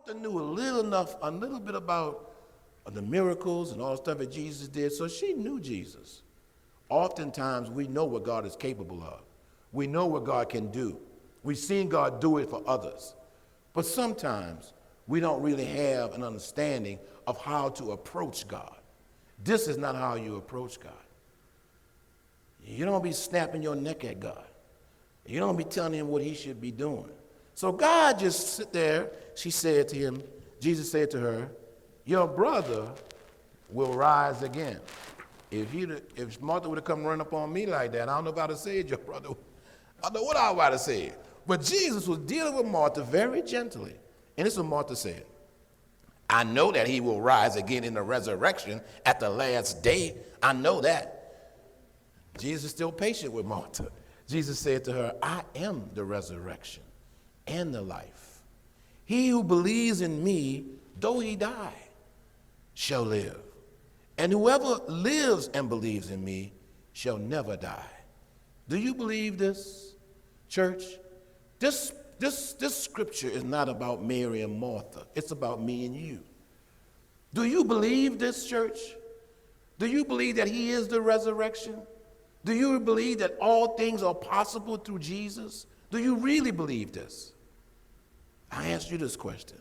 Martha knew a little bit about the miracles and all the stuff that Jesus did, so she knew Jesus. Oftentimes, we know what God is capable of. We know what God can do. We've seen God do it for others. But sometimes, we don't really have an understanding of how to approach God. This is not how you approach God. You don't be snapping your neck at God. You don't be telling him what he should be doing. So God just sit there. She said to him, Jesus said to her, your brother will rise again. If Martha would have come running up on me like that, I don't know if I'd have said your brother. I don't know what I would have said. But Jesus was dealing with Martha very gently. And this is what Martha said. I know that he will rise again in the resurrection at the last day. I know that. Jesus is still patient with Martha. Jesus said to her, I am the resurrection and the life. He who believes in me, though he die, shall live. And whoever lives and believes in me shall never die. Do you believe this, church? This scripture is not about Mary and Martha. It's about me and you. Do you believe this, church? Do you believe that he is the resurrection? Do you believe that all things are possible through Jesus? Do you really believe this? I asked you this question.